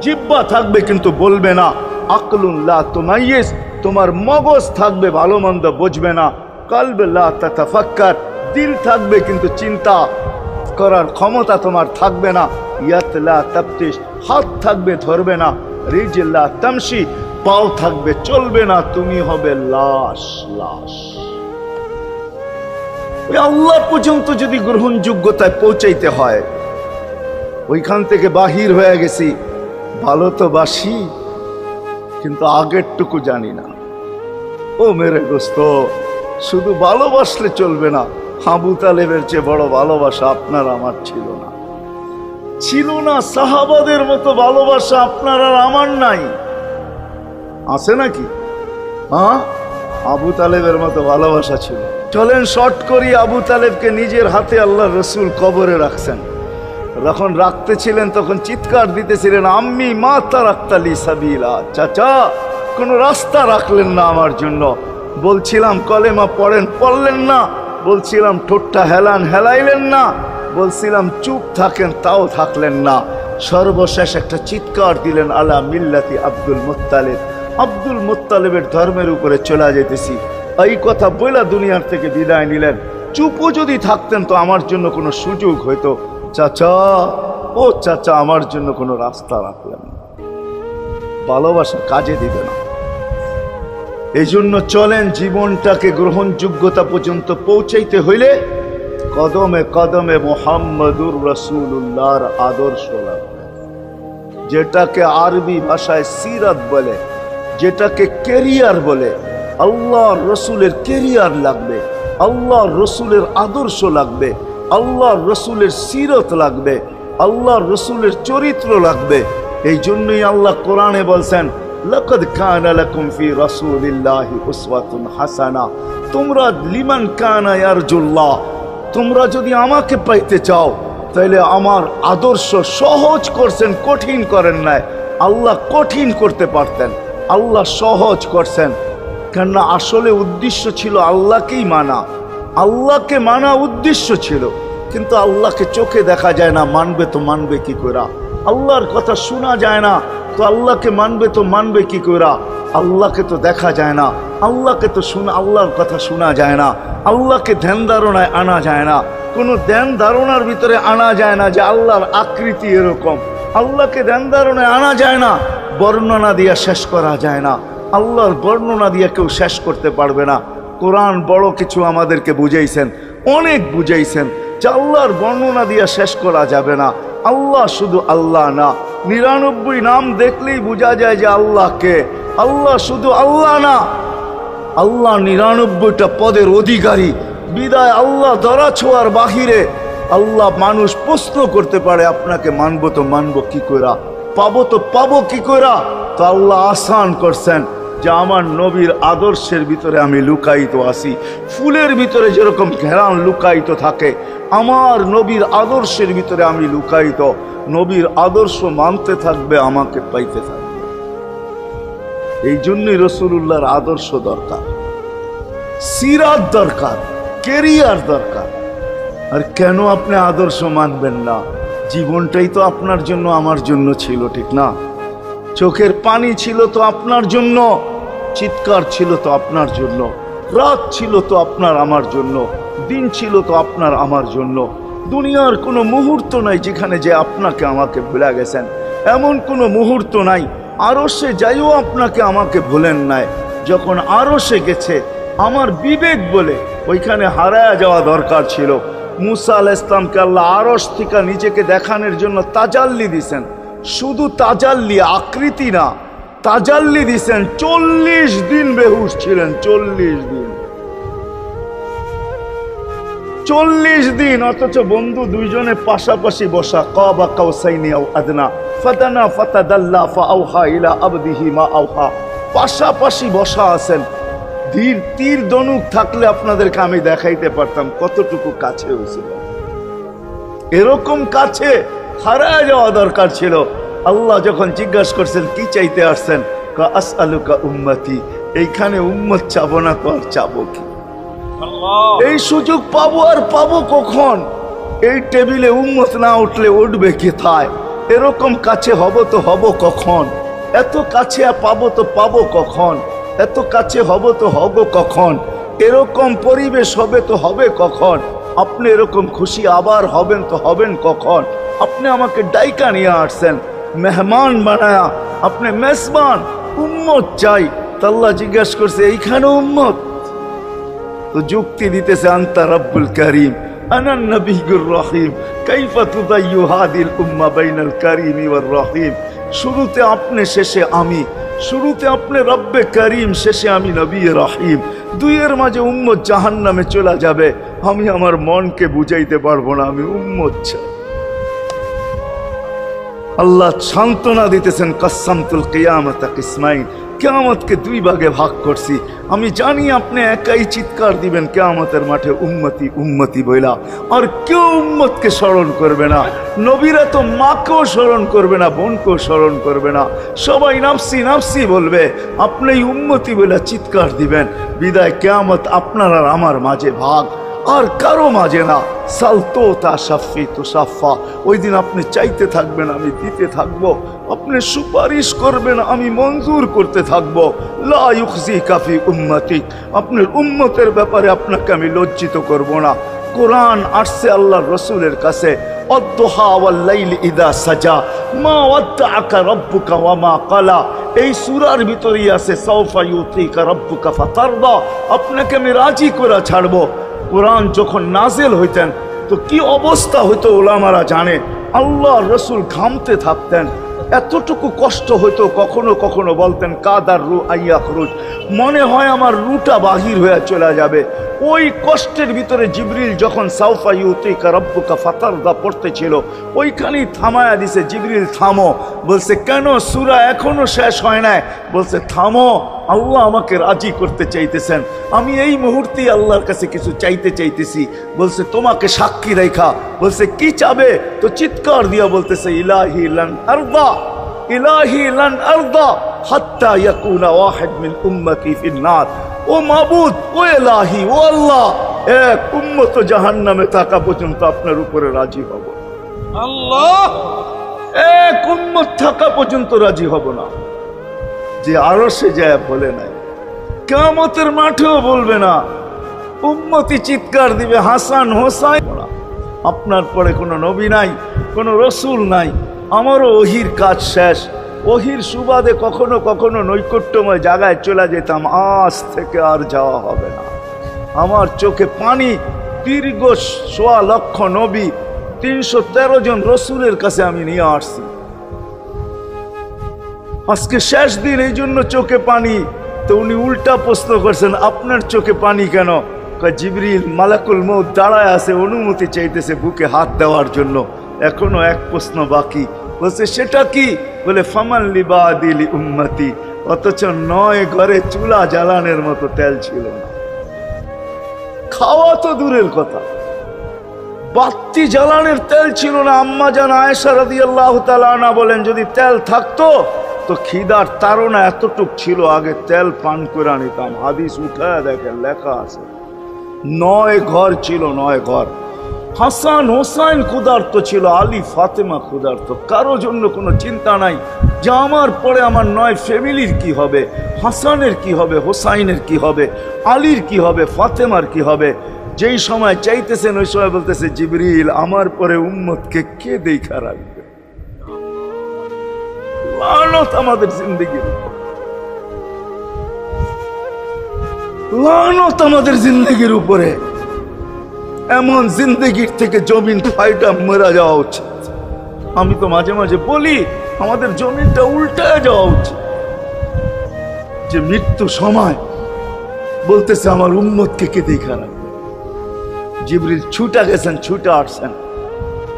জিহ্বা থাকবে কিন্তু বলবে না, আকলুন লা তুমাইয়িজ, তোমার মগজ থাকবে ভালো মন্দ বুঝবে না, কলব লা তাতাফাক্কার, দিল থাকবে কিন্তু চিন্তা করার ক্ষমতা তোমার থাকবে না, ইয়াত লা তাফতিশ, হাত থাকবে ধরবে না, রিজল লা তামশি, পাও থাকবে চলবে না, তুমি হবে লাশ। লাশ। ওই আল্লাহ পর্যন্ত যদি গ্রহণযোগ্যতায় পৌঁছাইতে হয়, ওইখান থেকে বাহির হয়ে গেছি, ভালো তো বাসি কিন্তু আগেরটুকু জানি না। ও মেরে দোস্ত, শুধু ভালোবাসলে চলবে না। আবু তালেবের চেয়ে বড় ভালোবাসা আপনার আমার ছিল না, ছিল না। সাহাবাদের মতো ভালোবাসা আপনার আর আমার নাই, আছে নাকি? হ্যাঁ, আবু তালেবের মতো ভালোবাসা ছিল। চলেন শর্ট করি, আবু তালেবকে নিজের হাতে আল্লাহ রসুল কবরে রাখছেন। যখন রাখতেছিলেন তখন চিৎকার দিতেছিলেন, আম্মি মা তারাক্তালি সাবিলা, চাচা কোনো রাস্তা রাখলেন না আমার জন্য। বলছিলাম কলেমা পড়েন, পড়লেন না। বলছিলাম ঠোঁটটা হেলান, হেলাইলেন না। বলছিলাম চুপ থাকেন, তাও থাকলেন না। সর্বশেষ একটা চিৎকার দিলেন, আলা মিল্লাতি আব্দুল মুত্তালিব, আব্দুল মুত্তালিবের ধর্মের উপরে চলে যেতেছি। এই কথা বইলা দুনিয়ার থেকে বিদায় নিলেন। চুপও যদি থাকতেন তো আমার জন্য কোনো সুযোগ হইতো। চাচা, ও চাচা, আমার জন্য কোনো রাস্তা রাখলেন না। ভালোবাসা কাজে দিবে না। এই জন্য চলেন, জীবনটাকে গ্রহণযোগ্যতা পর্যন্ত পৌঁছাইতে হইলে কদমে কদমে মুহাম্মদুর রাসূলুল্লাহর আদর্শ লাগবে, যেটাকে আরবি ভাষায় সিরাত বলে, যেটাকে কেরিয়ার বলে। আল্লাহর রসুলের কেরিয়ার লাগবে, আল্লাহর রসুলের আদর্শ লাগবে, আল্লাহর রসুলের সিরত লাগবে, আল্লাহর রসুলের চরিত্র লাগবে। এই জন্যই আল্লাহ কোরআনে বলছেন, লাকাদ কানা লাকুম ফি রাসূলিল্লাহি উসওয়াতুন হাসানা, তোমরা লিমান কানা ইয়ারজুল্লাহ, তোমরা যদি আমাকে পাইতে চাও তাহলে আমার আদর্শ সহজ করছেন, কঠিন করেন নাই। আল্লাহ কঠিন করতে পারতেন, আল্লাহ সহজ করছেন। কেননা আসলে উদ্দেশ্য ছিল আল্লাহকেই মানা, আল্লাহকে মানা উদ্দেশ্য ছিল। কিন্তু আল্লাহকে চোখে দেখা যায় না, মানবে তো মানবে কি করে? আল্লাহর কথা শোনা যায় না, তো আল্লাহকে মানবে তো মানবে কি করে? আল্লাহকে তো দেখা যায় না, আল্লাহকে তো আল্লাহর কথা শোনা যায় না, আল্লাহকে ধ্যান ধারণায় আনা যায় না, কোনো ধ্যান ধারণার ভিতরে আনা যায় না যে আল্লাহর আকৃতি এরকম। আল্লাহকে ধ্যান ধারণায় আনা যায় না, বর্ণনা দিয়া শেষ করা যায় না। আল্লাহর বর্ণনা দিয়ে কেউ শেষ করতে পারবে না। কোরআন বড় কিছু আমাদেরকে বুঝাইছেন, অনেক বুঝাইছেন যে আল্লাহর বর্ণনা দিয়ে শেষ করা যাবে না। আল্লাহ শুধু আল্লাহ না, 99 নাম দেখলেই বোঝা যায় যে আল্লাহকে। আল্লাহ শুধু আল্লাহ না, আল্লাহ 99টা পদের অধিকারী। বিদায় আল্লাহ ধরা ছোঁয়ার বাহিরে আল্লাহ মানুষ প্রশ্ন করতে পারে, আপনাকে মানবো তো মানবো কি কইরা, পাবো তো পাবো কি কইরা? তো আল্লাহ আসান করছেন যে আমার নবীর আদর্শের ভিতরে আমি লুকায়িত আছি। ফুলের ভিতরে যেরকম ঘেরান লুকায়িত থাকে, আমার নবীর আদর্শের ভিতরে আমি লুকায়িত। নবীর আদর্শ মানতে থাকবে, আমাকে পাইতে থাকবে। এই জন্যই রাসূলুল্লাহর আদর্শ দরকার, সিরাত দরকার, কেরিয়ার দরকার। আর কেন আপনি আদর্শ মানবেন না? জীবনটাই তো আপনার জন্য আমার জন্য ছিল, ঠিক না? চোখের পানি ছিল তো আপনার জন্য, চিৎকার ছিল তো আপনার জন্য, রাত ছিল তো আপনার আমার জন্য, দিন ছিল তো আপনার আমার জন্য। দুনিয়ার কোনো মুহূর্ত নাই যেখানে যে আপনাকে আমাকে ভুলে গেছেন, এমন কোনো মুহূর্ত নাই। আরশে যাইও আপনাকে আমাকে ভুলেন নাই। যখন আরশে গেছে আমার বিবেক বলে ওইখানে হারায়া যাওয়া দরকার ছিল। মুসা আলাইহিস সালামকে আল্লাহ আরশ থেকে নিজেকে দেখানোর জন্য তাজাল্লি দিছেন। শুধু তাজাল্লি, আকৃতি না, তাজাল্লি দিছেন। 40 দিন বেহুশ ছিলেন, 40 দিন, 40 দিন। অথচ বন্ধু দুইজনে পাশাপাশি বসা, কাবা কাউসাইনি আও আদনা ফাদানা ফাতাদাল্লা ফাআওহা ইলা আবদিহি মা আওহা, পাশাপাশি বসা আছেন। তীর ধনুক থাকলে আপনাদেরকে আমি দেখাইতে পারতাম কতটুকু কাছে হয়েছিল। এরকম কাছে হারায় যাওয়া দরকার ছিল। আল্লাহ যখন জিজ্ঞাসা করছেন কি চাইতে আসছেন, আসআলুকা উম্মতি, এইখানে উম্মত চাবো না তো আর চাবো কি? এই সুযোগ পাবো আর পাবো কখন? এই টেবিলে উম্মত না উঠলে উঠবে কোথায়? এরকম কাছে হব তো হব কখন, এত কাছে পাবো তো পাবো কখন, এত কাছে হব তো হব কখন, এরকম পরিবেশ হবে তো হবে কখন, আপনি এরকম খুশি আবার হবেন তো হবেন কখন। আপনি আমাকে ডাইকা নিয়ে আসছেন মেহমান বানায়া, আপনি মেজবান, উম্মত চাই। আল্লাহ জিজ্ঞাসা করছে এইখানে উম্মত? তো যুক্তি দিতেছে আনতা রব্বুল করিম আনা নবিয়ুর রহিম কাইফা তুদাইয়ু হাদিল উম্মাহ বাইনাল কারীমি ওয়ার রহিম। শুরুতে আপনি শেষে আমি, শুরুতে আপনি রব্বে করিম শেষে আমি নবী রহিম, দুইয়ের মাঝে উম্মত জাহান্নামে চলে যাবে। আমি আমার মনকে বুঝাইতে পারবো না, আমি উম্মত চাই। আল্লাহ সান্ত্বনা দিতেছেন কাসসামতুল কিয়ামাতা কিসমাইন, কিয়ামতকে দুই ভাগে ভাগ করছি। আমি জানি আপনি একাই চিৎকার দিবেন কিয়ামতের মাঠে উম্মতি উম্মতি বইলা, আর কেউ উম্মতকে স্মরণ করবে না। নবীরা তো মাকেও স্মরণ করবে না, বোনকেও স্মরণ করবে না, সবাই নাফসি নাফসি বলবে। আপনি উম্মতি বইলা চিৎকার দিবেন। বিদায় কিয়ামত আপনার আর আমার মাঝে ভাগ, আর কারো মাঝে না। সালতো তা সাফি তো সাফা, ওই দিন আপনি চাইতে থাকবেন, আমি দিতে থাকবো। আপনি সুপারিশ করবেন, আমি মঞ্জুর করতে থাকবো। লা ইউখজি কাফি উম্মতিক, আপনার উম্মতের ব্যাপারে আপনাকে আমি লজ্জিত করব না। কোরআন আসছে আল্লাহর রসুলের কাছে, অদ্দুহা ওয়াল লাইলি ইদা সাজা মা ওয়াদ্দাআকা রাব্বুকা ওয়া মা ক্বালা। এই সূরার ভিতরেই আছে সাউফা ইউতিকা রাব্বুকা ফাতারদা, আপনাকে আমি রাজি করে ছাড়বো। কোরআন যখন নাজেল হইতেন তো কি অবস্থা হইতো ওলামারা জানে। আল্লাহ রসুল ঘামতে থাকতেন, এতটুকু কষ্ট হইতো, কখনো কখনো বলতেন কাদার রু আইয়া খরুজ, মনে হয় আমার রুটা বাহির হয়ে চলে যাবে। ওই কষ্টের ভিতরে জিবরিল যখন সাউফা ইউতিকা রাব্বুকা ফাতারদা পড়তেছিল, ওইখানেই থামায়া দিছে, জিবরিল থামো। বলছে কেন, সূরা এখনো শেষ হয় নাই। বলছে থামো, আল্লাহ আমাকে রাজি করতে চাইতেছেন, আমি এই মুহূর্তেই আল্লাহর কাছে কিছু চাইতে চাইতেছি। বলছে তোমাকে সাক্ষী রেখা। বলছে কি চাবে? তো চিৎকার দিয়া বলতেছে ইলাহি লান আরদা, ইলাহি লান আরদা হাত্তা ইয়াকুনা ওয়াহিদ মিন উম্মতি ফিন নার। ও মাবুদ, ও ইলাহি, ও আল্লাহ, এক উম্মত জাহান্নামে থাকা পর্যন্ত আপনার উপরে রাজি হব। আল্লাহ, এক উম্মত থাকা পর্যন্ত রাজি হব না। যে আরো সে যায় বলে নাই, কিয়ামতের মাঠেও বলবে না। উম্মতি চিৎকার দিবে হাসান হোসাইন। আপনার পরে কোনো নবী নাই, কোনো রসুল নাই, আমারও ওহির কাজ শেষ। ওহির সুবাদে কখনো কখনো নৈকট্যময় জায়গায় চলে যেতাম, আজ থেকে আর যাওয়া হবে না। আমার চোখে পানি। দীর্ঘ ১.৫ লক্ষ নবী, ৩১৩ জন রসুলের কাছে আমি নিয়ে আসছি। আজকে শেষ দিন, এই জন্য চোখে পানি। তো উনি উল্টা প্রশ্ন করছেন, আপনার চোখে পানি কেন? জিবরিল মালাকুল মউত দাঁড়ায় আছে, অনুমতি চাইতেছে বুকে হাত দেওয়ার জন্য। এখনো এক প্রশ্ন বাকি। বলছে সেটা কি? বলে ফামান লিবাদিলি উম্মতি। অথচ ৯ ঘরে চুলা জ্বালানোর মতো তেল ছিল না। খাওয়া তো দূরের কথা, বাতি জ্বালানোর তেল ছিল না। আম্মা জান আয়েশা রাদিয়াল্লাহু তাআলা আনহা বলেন, যদি তেল থাকতো তো খিদার তাড়না এতটুক ছিল, আগে তেল পান করে নিতাম। হাদিস উঠায় দেখেন, লেখা আছে ৯ ঘর ছিল, ৯ ঘর। হাসান হোসাইন ক্ষুধার্ত ছিল, আলী ফাতেমা ক্ষুধার্ত। কারো জন্য কোনো চিন্তা নাই যে আমার পরে আমার ৯ ফ্যামিলির কি হবে, হাসানের কি হবে, হোসাইনের কি হবে, আলীর কি হবে, ফাতেমার কি হবে। যেই সময় চাইতেছেন ওই সময় বলতেছে জিবরিল, আমার পরে উম্মতকে কে দেখা রাখবে? লানত আমাদের জিন্দেগির উপর, লানত আমাদের জিন্দেগির উপরে। এমন জিন্দেগির থেকে জমিন ফাইটা মরা যাওয়া উচিত। আমি তো মাঝে মাঝে বলি আমাদের জমিনটা উল্টায় যাওয়া উচিত, যে মৃত্যু সময় বলতেছে আমার উম্মতকে কে দেখা রাখবে। জিবরিল ছুটা গেছেন, ছুটা আসছেন,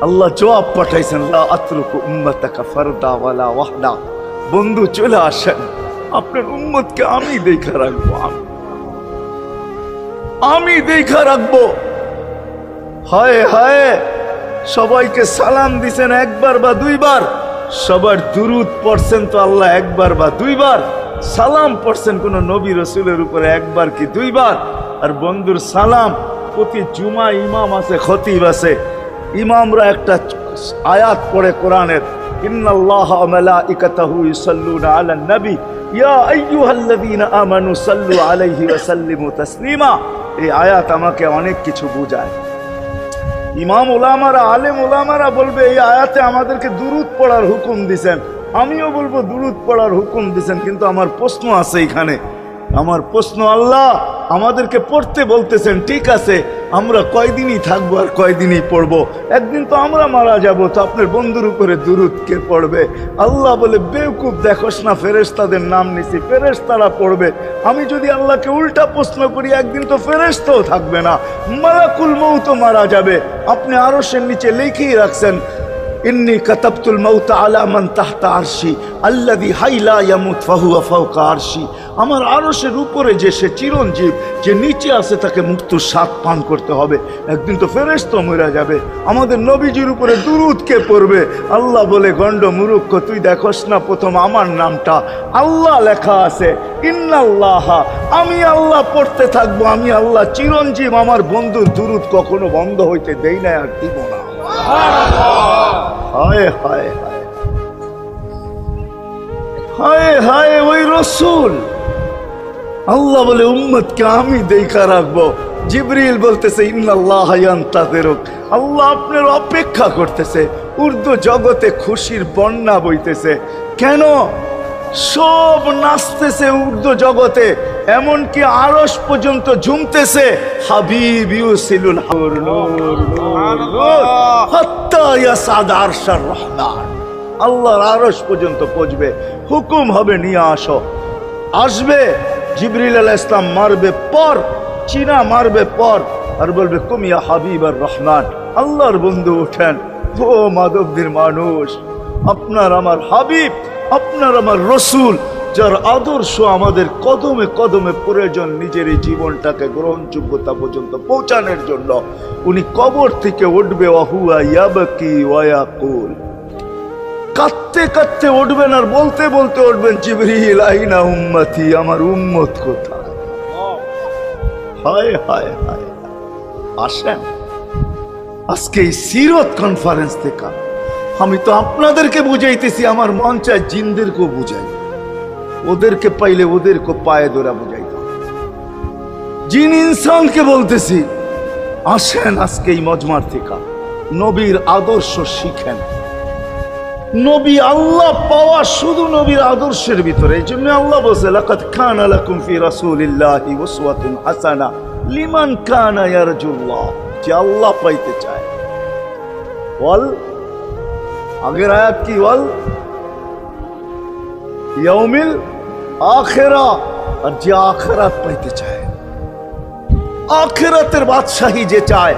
আল্লাহ জবাব পাঠাইছেন, লা আতরুকু উম্মাতাকা ফারদা ওয়ালা ওয়াহদা। বন্ধু চলে আসেন, আপনার উম্মতকে আমি দেখা রাখবো, আমি দেখা রাখবো। হায় হায়, সবাইকে সালাম দিছেন একবার বা দুইবার, সবার দুরুদ পড়ছেন তো আল্লাহ একবার বা দুইবার, সালাম পড়ছেন কোন নবী রসুলের উপরে একবার কি দুইবার। আর বন্ধুর সালাম প্রতি জুমা ইমাম আছে, খতিব আছে, ইমামরা একটা আয়াত পড়ে কোরআনের, ইন্নাল্লাহা ওয়া মালাইকাতাহু ইউসাল্লুনা আলান নবী ইয়া আইয়ুহাল্লাযীনা আমানু সাল্লু আলাইহি ওয়া সাল্লিমু তাসলিমা। এই আয়াত আমাকে অনেক কিছু বোঝায়। ইমাম ওলামারা, আলেম ওলামারা বলবে এই আয়াতে আমাদেরকে দুরূদ পড়ার হুকুম দিছেন, আমিও বলবো দুরূদ পড়ার হুকুম দিছেন। কিন্তু আমার প্রশ্ন আছে এখানে, আমার প্রশ্ন, আল্লাহ আমাদেরকে পড়তে বলতেছেন, ঠিক আছে, আমরা কয়দিনই থাকবো আর কয়দিনই পড়বো? একদিন তো আমরা মারা যাব, তো আপনার বন্ধুর উপরে দুরূদ কে পড়বে? আল্লাহ বলে, বেওকুফ, দেখোস না ফেরেশতাদের নাম নিছি, ফেরেশতারা পড়বে। আমি যদি আল্লাহকে উল্টা প্রশ্ন করি, একদিন তো ফেরেশতাও থাকবে না, মালাকুল মউত মারা যাবে। আপনি আরশের নিচে লিখেই রাখছেন, ইন্নী কাতাবতুল মাউত আলা মান তাহতা আরশি আল্লাযী হাইলা ইয়ামুত ফাহুয়া ফাওকা আরশি। আমার আরশের উপরে যে সে চিরঞ্জীব, যে নিচে আছে, তাকে মৃত্যুর স্বাদ পান করতে হবে। একদিন তো ফেরেশতা মরে যাবে, আমাদের নবীজির উপরে দুরূদ কে পড়বে? আল্লাহ বলে, গন্ড মূর্খ, তুই দেখোস না প্রথম আমার নামটা আল্লাহ লেখা আছে, ইন্নাল্লাহা, আমি আল্লাহ পড়তে থাকবো, আমি আল্লাহ চিরঞ্জীব, আমার বন্ধুর দুরূদ কখনো বন্ধ হইতে দেই না, আর দিব না। হায় হায় হায় হায় হায়, ওই রসুল। আল্লাহ বলে, উম্মতকে আমি দেখা রাখবো। জিবরিল বলতেছে, ইন্নাল্লাহা ইয়ান্তাযিরুক, আল্লাহ আপনার অপেক্ষা করতেছে। উর্দু জগতে খুশির বন্যা বইতেছে। কেন? সব নাচতেছে উর্দু জগতে, এমনকি আরশ পর্যন্ত ঝুমতেছে। হাবিব ইউসিলুল নূর নূর নূর হাত্তা ইয়াসাদ আরশার রহমান। আল্লাহর আরশ পর্যন্ত পৌঁছবে, হুকুম হবে নিয়ে আসো। আসবে জিবরিল আলাইহিস সালাম, মারবে পর, চিনা মারবে পর, আর বলবে, কুম ইয়া হাবিব আর রহমান, আল্লাহর বন্ধু ওঠেন। ও মাধবদীর মানুষ, আপনার আমার হাবিব, আপনার আমার রসুল, যার আদর্শ আমাদের কদমে কদমে প্রয়োজন নিজের এই জীবনটাকে গ্রহণযোগ্যতা পর্যন্ত পৌঁছানোর জন্য। উনি কবর থেকে উঠবে, ওয়াহুয়া ইয়াবকি ওয়া ইয়াকুল, কাঁদতে কাঁদতে উঠবেন আর বলতে বলতে উঠবেন, জিবরিল আইনা উম্মতি, আমার উম্মত কোথায়? হায় হায় হায়। আসেন আজকে এই সিরত কনফারেন্স থেকে আমি তো আপনাদেরকে বুঝাইতেছি, আমার মন চায় জিনদেরকেও বুঝাই, ওদেরকে পাইলে ওদেরকে পায়ে ধরা বুঝাইতাম। জিন ইনসানকে বলতেছি, আসেন আজকে এই মজমার থেকে নবীর আদর্শ শিখেন। নবী আল্লাহ পাওয়া শুধু নবীর আদর্শের ভিতরে। এই জন্য আল্লাহ বলছে, লাকাদ কানা লাকুম ফি রাসূলিল্লাহি উসওয়াতুন হাসানাহ লিমান কানা ইয়ারজুল্লাহ, যে আল্লাহ পাইতে চায়। বল, আগের আয়াত কি? বল ইয়াউমিল আখিরা, আর যে আখিরাত পাইতে চায়, আখিরাতের বাদশাহী যে চায়,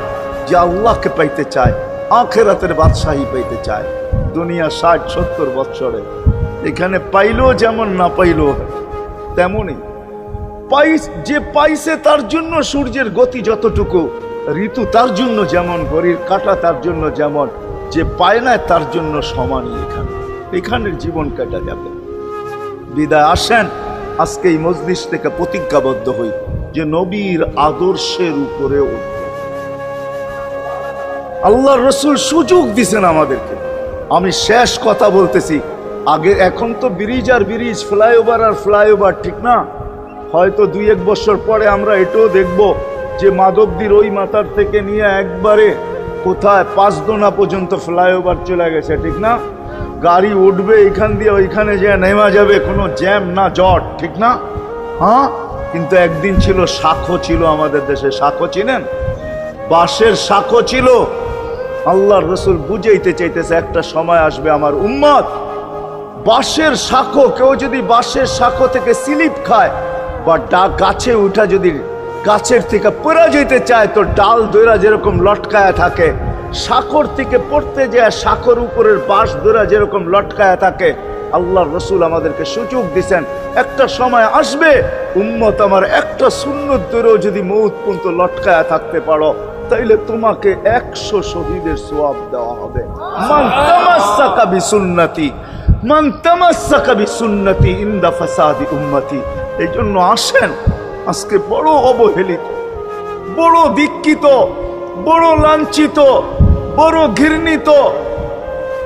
যে আল্লাহকে পাইতে চায়, আখিরাতের বাদশাহী পাইতে চায়। দুনিয়া 60-70 বছরে এখানে পাইলো যেমন, না পাইলো তেমনই। যে পাইছে তার জন্য সূর্যের গতি যতটুকু, ঋতু তার জন্য যেমন, ঘড়ির কাঁটা তার জন্য যেমন, যে পায় না তার জন্য সমানই। এখানের জীবন কাটা যাবে। বিদায় আসেন আজকে এই মজলিস থেকে প্রতিজ্ঞাবদ্ধ হই যে নবীর আদর্শের উপরে উঠব। আল্লাহর রাসূল সুযোগ দিছেন আমাদেরকে। আমি শেষ কথা বলতেছি, আগে এখন তো ব্রিজ আর ব্রিজ, ফ্লাইওভার আর ফ্লাইওভার, ঠিক না? হয়তো 2-1 বছর পরে আমরা এটাও দেখব যে মাধবদীর ওই মাথার থেকে নিয়ে একবারে কোথায় পাঁচদোনা পর্যন্ত ফ্লাইওভার চলে গেছে, ঠিক না? গাড়ি উঠবে এখান দিয়ে ওইখানে যে নেমা যাবে, কোনো জ্যাম না জট, ঠিক না? হ্যাঁ, কিন্তু একদিন ছিল শাখো, ছিল আমাদের দেশে শাখো, চিনেন? বাঁশের শাখো ছিল। আল্লাহর রাসূল বুঝাইতে চাইতেছে, একটা সময় আসবে আমার উম্মত বাঁশের শাখো, কেউ যদি বাঁশের শাখো থেকে স্লিপ খায় বা গাছে উঠা যদি গাছের থেকে পড়ে যেতে চায়, তো ডাল দইরা যেরকম লটকায়া থাকে, শাখর থেকে পড়তে যায় শাখর উপরের বাঁশ দইরা যেরকম লটকায়া থাকে। আল্লাহর রাসূল আমাদেরকে সুযোগ দিছেন, একটা সময় আসবে উম্মত আমার একটা সুন্নত ধরেও যদি মউত পর্যন্ত লটকায়া থাকতে পারো, তাইলে তোমাকে 100 শহীদের সওয়াব দেওয়া হবে। মান তামাসসাকা বিসুন্নতি, মান তামাসসাকা বিসুন্নতি ইনদা ফাসাদি উম্মতি। এই জন্য আসেন, আজকে বড় অবহেলিত, বড় দীক্ষিত, বড় লাঞ্ছিত, বড় ঘৃণিত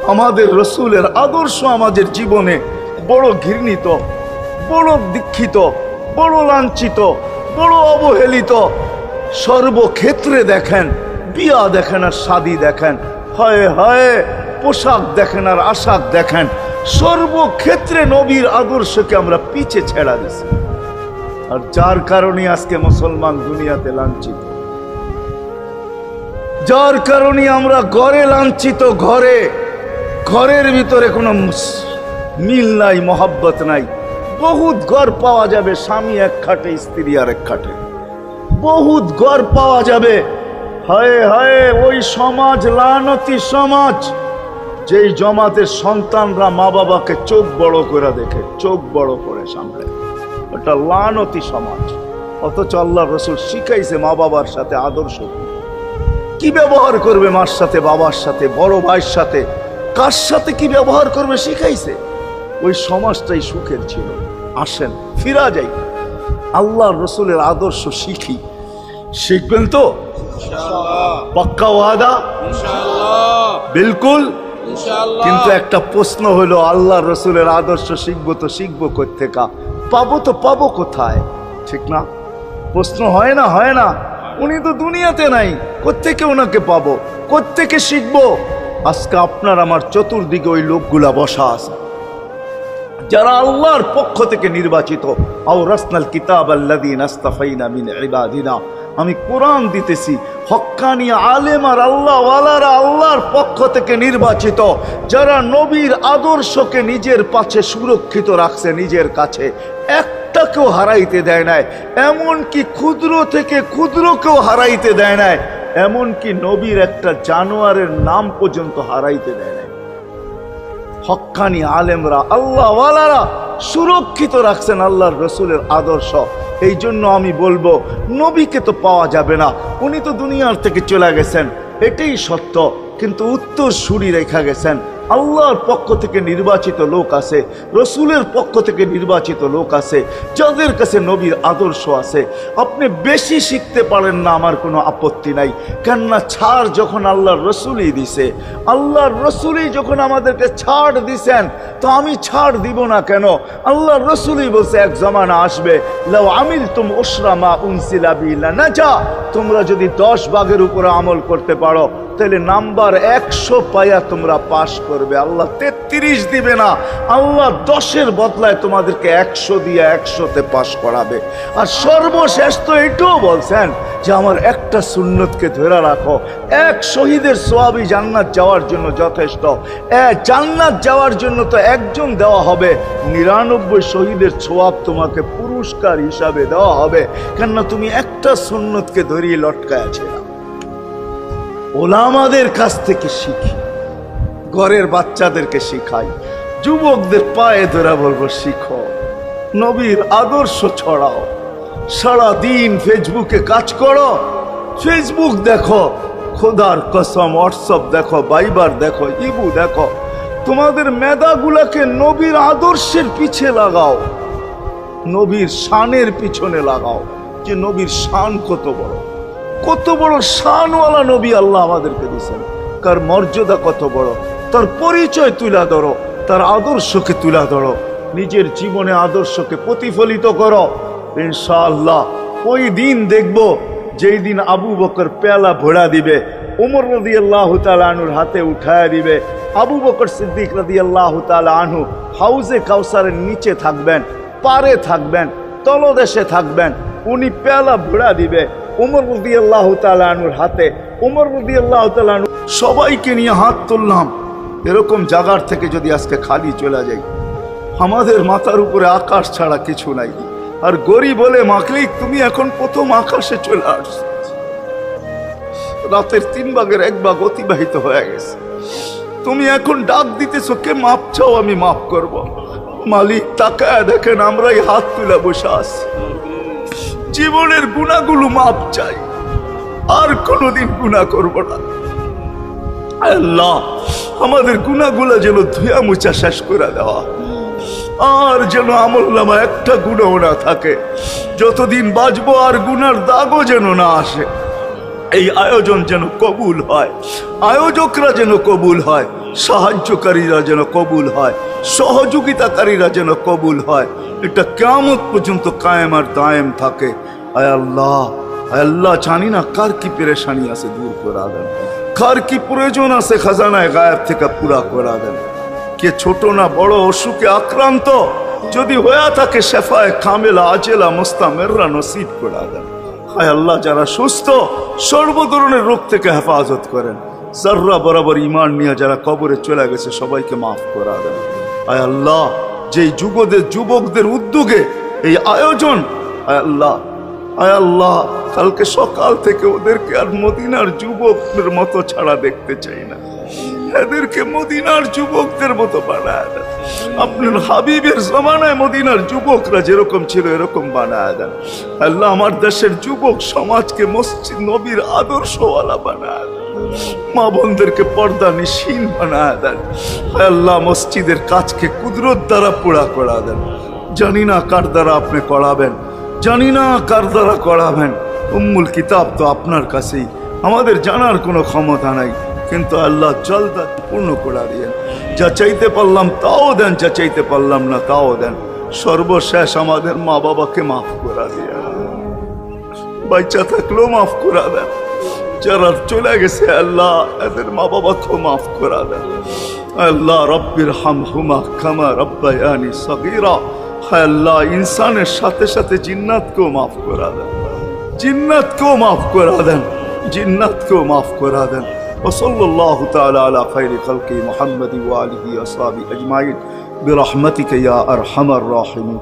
আমাদের রসুলের আদর্শ আমাদের জীবনে বড় ঘৃণিত, বড় দীক্ষিত, বড় লাঞ্ছিত, বড় অবহেলিত। সর্বক্ষেত্রে দেখেন, বিয়া দেখেন আর শাদী দেখেন, হায় হায় পোশাক দেখেন আর আশাক দেখেন, সর্বক্ষেত্রে নবীর আদর্শকে আমরা পিছে ছেড়া দিছি। আর যার কারণে আজকে মুসলমান দুনিয়াতে লাঞ্ছিত, যার কারণে আমরা ঘরে লাঞ্ছিত, ঘরের ভিতরে কোনো মিল নাই, মহব্বত নাই। বহুত ঘর পাওয়া যাবে স্বামী এক খাটে, স্ত্রী আর এক খাটে, বহুত ঘর পাওয়া যাবে। হায় হায় ওই সমাজ লানতি সমাজ, যেই জমাতের সন্তানরা মা বাবাকে চোখ বড় করে দেখে, চোখ বড় করে সামলে, ওটা লানতি সমাজ। অথচ আল্লাহ রসুল শিখাইছে মা বাবার সাথে আদর্শ কি ব্যবহার করবে, মার সাথে, বাবার সাথে, বড় ভাইয়ের সাথে, কার সাথে কি ব্যবহার করবে শিখাইছে। ওই সমাজটাই সুখের ছিল। আসেন ফিরা যাই, আল্লাহ রসুলের আদর্শ শিখি। শিখবেন তো পাক্কা ওয়াদা? বিলকুল। কিন্তু একটা প্রশ্ন হলো, আল্লাহ রসুলের আদর্শ শিখবো তো শিখবো কোত্থেকা, পাবো তো পাবো কোথায়? ঠিক না? প্রশ্ন হয় না? হয় না? উনি তো দুনিয়াতে নাই, কোত্থেকে ওনাকে পাবো, কোত্থেকে শিখবো? আজকে আপনার আমার চতুর্দিকে ওই লোকগুলা বসা আছে যারা আল্লাহর পক্ষ থেকে নির্বাচিত। আওরাসনাল কিতাব আল্লাযীনা ইসতাফাইনা মিন ইবাদিনা। আমি কোরআন দিতেছি, হক্কানি আলেম আর আল্লাহওয়ালারা আল্লাহর পক্ষ থেকে নির্বাচিত, যারা নবীর আদর্শকে নিজের পাশে সুরক্ষিত রাখছে, নিজের কাছে একটাকেও হারাইতে দেয় নাই, এমনকি ক্ষুদ্র থেকে ক্ষুদ্রকেও হারাইতে দেয় নাই, এমনকি নবীর একটা জানোয়ারের নাম পর্যন্ত হারাইতে দেয় নাই। হক্কানি আলেমরা আল্লাহওয়ালারা সুরক্ষিত রাখছেন আল্লাহর রসুলের আদর্শ। এই জন্য আমি বলবো, নবীকে তো পাওয়া যাবে না, উনি তো দুনিয়ার থেকে চলে গেছেন, এটাই সত্য। কিন্তু উত্তর সুরি রেখা গেছেন। আল্লাহর পক্ষ থেকে নির্বাচিত লোক আছে, রসুলের পক্ষ থেকে নির্বাচিত লোক আছে, যাদের কাছে নবীর আদর্শ আছে। আপনি বেশি শিখতে পারেন না, আমার কোনো আপত্তি নাই। কেননা ছাড় যখন আল্লাহর রসুলই দিছে, আল্লাহর রসুলই যখন আমাদেরকে ছাড় দিছেন, তো আমি ছাড় দিব না কেন? আল্লাহর রসুলই বলছে, এক জমানা আসবে, লাউ আমিলতুম উশরা মা উনসিলা বি লানাজা, তোমরা যদি 10 ভাগের উপরে আমল করতে পারো, তাহলে নাম্বার 100 পাইয়া তোমরা পাশ করবে। আল্লাহ 33 দিবে না, আল্লাহ 10-এর বদলায় তোমাদেরকে 100 দিয়ে 100-তে পাশ করাবে। আর সর্বশেষ তো এটাও বলছেন যে আমার একটা সুন্নতকে ধরে রাখো, এক শহীদের সওয়াবই জান্নাত যাওয়ার জন্য যথেষ্ট। জান্নাত যাওয়ার জন্য তো একজন দেওয়া হবে, 99 শহীদের সওয়াব তোমাকে পুরস্কার হিসাবে দেওয়া হবে, কেননা তুমি একটা সুন্নতকে ধরিয়ে লটকায় আছে। ওলামাদের কাছ থেকে শিখি, ঘরের বাচ্চাদেরকে শিখাই, যুবকদের পায়ে ধরে বলবো, শিখো, নবীর আদর্শ ছড়াও। সারাদিন ফেসবুকে কাজ করো, ফেসবুক দেখো, খোদার কসম হোয়াটসঅ্যাপ দেখো, ভাইবার দেখো, ইবু দেখো, তোমাদের মেধাগুলাকে নবীর আদর্শের পিছে লাগাও, নবীর শানের পিছনে লাগাও, যে নবীর শান কত বড়, কত বড় শানওয়ালা নবী আল্লাহ আমাদেরকে দিয়েছেন, কার মর্যাদা কত বড়, তার পরিচয় তুলে ধরো, তার আদর্শকে তুলে ধরো, নিজের জীবনে আদর্শকে প্রতিফলিত করো। ইনশাআল্লাহ ওই দিন দেখবো, যেই দিন আবু বকর পেয়ালা ভোড়া দিবে, উমর রাদিয়াল্লাহু তাআলা আনহুর হাতে উঠায়া দিবে, আবু বকর সিদ্দিক রাদিয়াল্লাহু তাআলা আনহু হাউজে কাউসারের নিচে থাকবেন, পারে থাকবেন, তলদেশে থাকবেন, উনি পেয়ালা ভোড়া দিবে উমর রাদিয়াল্লাহু তাআলা আনহুর হাতে। উমর রাদিয়াল্লাহু তাআলা আনহু সবাইকে নিয়ে হাত তুললাম। এরকম জায়গার থেকে যদি আজকে খালি চলে যাই, আমাদের মাথার উপরে আকাশ ছাড়া কিছু নাই, আর গরিব বলে মাকলিক তুমি এখন প্রথম আকাশে চলে আসছো, রাতের 3 ভাগের 1 ভাগ অতিবাহিত হয়ে গেছে, তুমি এখন ডাক দিতেছো, কে মাপ চাও, আমি মাফ করব। মালিক তাকায় দেখেন, আমরাই হাত তুলে বসে আছি, জীবনের গুনাহগুলো মাপ চাই, আর কোনোদিন গুনাহ করব না। আল্লাহ আমাদের গুনাহগুলো যেন ধুয়া মুছা শেষ করে দেওয়া, আর যেন আমলনামা একটা গুনাহ না থাকে, যতদিন বাঁচবো আর গুনার দাগও যেন না আসে। এই আয়োজন যেন কবুল হয়, আয়োজকরা যেন কবুল হয়, সাহায্যকারীরা যেন কবুল হয়, সহযোগিতাকারীরা যেন কবুল হয়, এটা কিয়ামত পর্যন্ত কায়েম আর দায়েম থাকে। আয় আল্লাহ, আয় আল্লাহ, জানি না কার কি পেরেশানি আছে দূর করা দেন, কার কি প্রয়োজন আছে খাজানায় গায়েব থেকে পুরা করা দেন। কে ছোট না বড় অসুখে আক্রান্ত যদি হয়ে থাকে, শেফায়ে কামেলা আজেলা মুস্তামেররা নসিব করা দেন। হায় আল্লাহ, যারা সুস্থ সর্ব ধরনের রোগ থেকে হেফাজত করেন। জাররা বরাবর ঈমান নিয়ে যারা কবরে চলে গেছে সবাইকে মাফ করা দেন। আয় আল্লাহ, যেই যুবকদের উদ্যোগে এই আয়োজন, আয় আল্লাহ, আয় আল্লাহ, কালকে সকাল থেকে ওদেরকে আর মদিনার যুবকদের মতো ছাড়া দেখতে চাই না, এদেরকে মদিনার যুবকদের মতো বানায় দেন। আপনার হাবিবের জমানায় মদিনার যুবকরা যেরকম ছিল এরকম বানায় দেন। আল্লাহ, আমার দেশের যুবক সমাজকে মসজিদ নবীর আদর্শওয়ালা বানায় দেন, মা বোনদেরকে পর্দা নিশীন বানায় দেন। আল্লাহ, মসজিদের কাজকে কুদরত দ্বারা পুরা করা দেন। জানি না কার দ্বারা আপনি করাবেন, জানি না কার দ্বারা করাবেন। উম্মুল কিতাব তো আপনার কাছেই, আমাদের জানার কোনো ক্ষমতা নাই, কিন্তু আল্লাহ জলদা পূর্ণ করে দিয়েন। যা চাইতে পারলাম তাও দেন, যা চাইতে পারলাম না তাও দেন। সর্বশেষ আমাদের মা বাবাকে মাফ করে দিয়ে, বাচ্চা থাকলেও মাফ করে দেন। যারা চলে গেছে আল্লাহ, এদের মা বাবাকেও মাফ করে দেন। আল্লাহ, রব্বির হামহুমা কামা রব্বায়ানি সগীরা। হায় আল্লাহ, ইনসানের সাথে সাথে জিন্নাতকেও মাফ করে দেন, জিন্নাতকেও মাফ করে দেন, জিন্নাতকেও মাফ করে দেন। وصلى الله تعالى على خير خلقه محمد وآله وصحبه أجمعين برحمتك يا أرحم الراحمين.